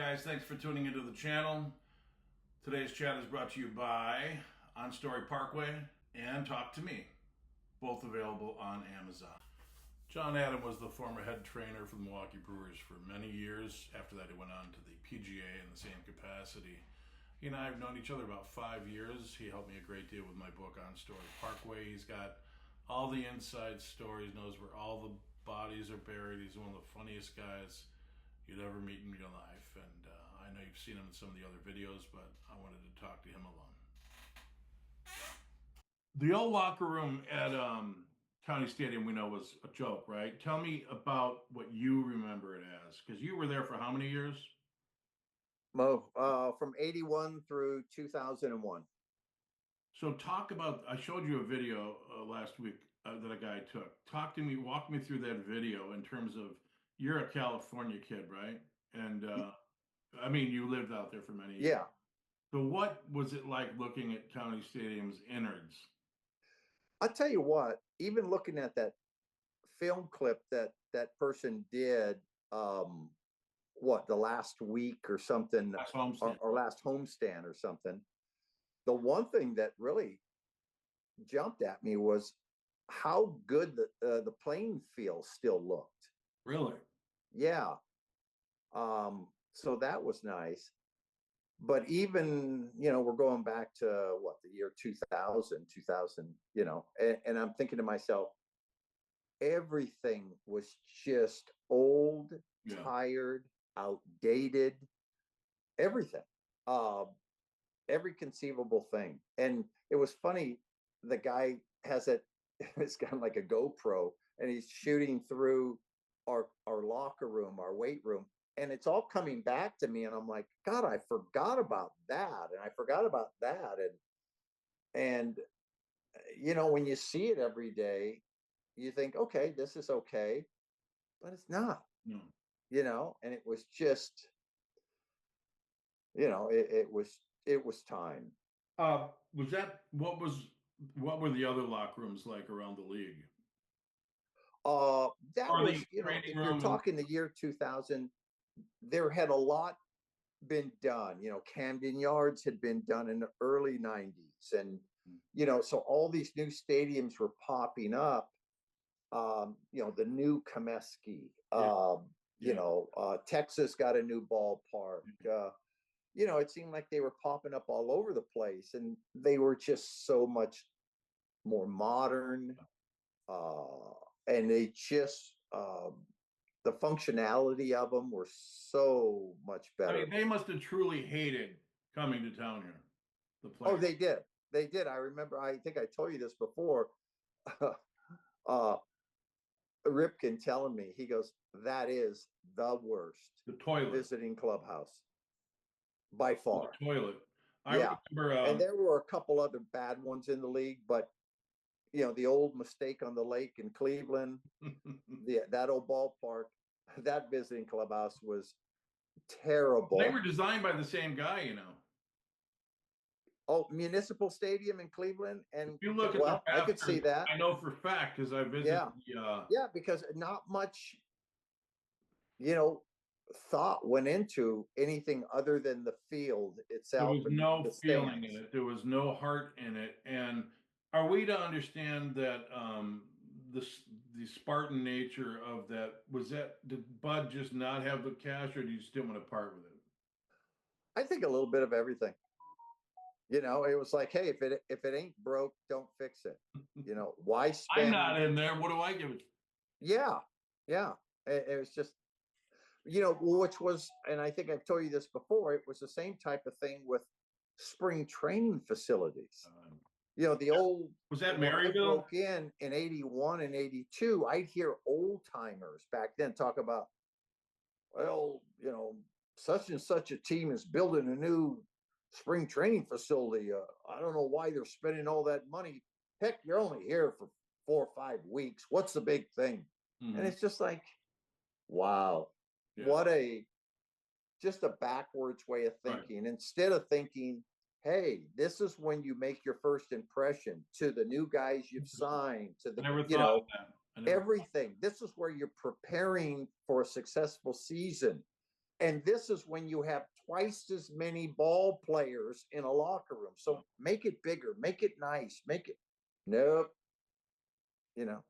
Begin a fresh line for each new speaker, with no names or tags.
guys? Thanks for tuning into the channel. Today's chat is brought to you by On Story Parkway and Talk to Me, both available on Amazon. John Adam was the former head trainer for the Milwaukee Brewers for many years. After that, he went on to the PGA in the same capacity. He and I have known each other about 5 years. He helped me a great deal with my book On Story Parkway. He's got all the inside stories, knows where all the bodies are buried. He's one of the funniest guys you'd ever meet in your life. And I know you've seen him in some of the other videos, but I wanted to talk to him alone. The old locker room at County Stadium, we know, was a joke, right? Tell me about what you remember it as, because you were there for how many years?
From 81 through 2001.
So talk about, I showed you a video last week that a guy took. Talk to me, walk me through that video in terms of, you're a California kid, right? And I mean, you lived out there for many years.
Yeah.
So what was it like looking at County Stadium's innards?
I'll tell you what, even looking at that film clip that person did, the last week or something, or last homestand or something, the one thing that really jumped at me was how good the playing field still looked.
Really?
Yeah. So that was nice. But even, we're going back to the year 2000, and I'm thinking to myself, everything was just old, tired, outdated, everything, every conceivable thing. And it was funny, the guy has it's kind of like a GoPro, and he's shooting through our locker room, our weight room, and it's all coming back to me, and I'm like, God, I forgot about that, and I forgot about that, and when you see it every day, you think, okay, this is okay, but it's not.
No.
And it was just, it was time.
Was that what were the other locker rooms like around the league?
That was, if you're talking the year 2000, there had a lot been done. Camden Yards had been done in the early 90s. And, so all these new stadiums were popping up. The new Comiskey, Texas got a new ballpark. It seemed like they were popping up all over the place, and they were just so much more modern. And they just, the functionality of them were so much better.
I mean, they must have truly hated coming to town here. The players.
Oh, they did. They did. I remember, I think I told you this before. Ripken telling me, he goes, that is the worst.
The toilet.
Visiting clubhouse. By far.
The toilet. I remember,
and there were a couple other bad ones in the league, but the old Mistake on the Lake in Cleveland, that old ballpark, that visiting clubhouse was terrible.
They were designed by the same guy,
Oh, Municipal Stadium in Cleveland, and
if you look at
I could see that.
I know for a fact because I visited.
Yeah, because not much, thought went into anything other than the field itself.
There was no feeling in it. There was no heart in it. And are we to understand that the Spartan nature of that, did Bud just not have the cash, or do you still want to part with it?
I think a little bit of everything. It was like, hey, if it ain't broke, don't fix it. Why spend?
I'm not in there. What do I give it?
Yeah. It was just, which was, and I think I've told you this before, it was the same type of thing with spring training facilities. The old,
was that Maryville?
Broke in 81 and 82. I'd hear old timers back then talk about, well, such and such a team is building a new spring training facility. I don't know why they're spending all that money. Heck, you're only here for 4 or 5 weeks. What's the big thing? Mm-hmm. And it's just like, wow, what just a backwards way of thinking. Right. Instead of thinking, hey, this is when you make your first impression to the new guys you've signed, to the, everything. This is where you're preparing for a successful season. And this is when you have twice as many ball players in a locker room. So make it bigger, make it nice, make it. Nope. You know,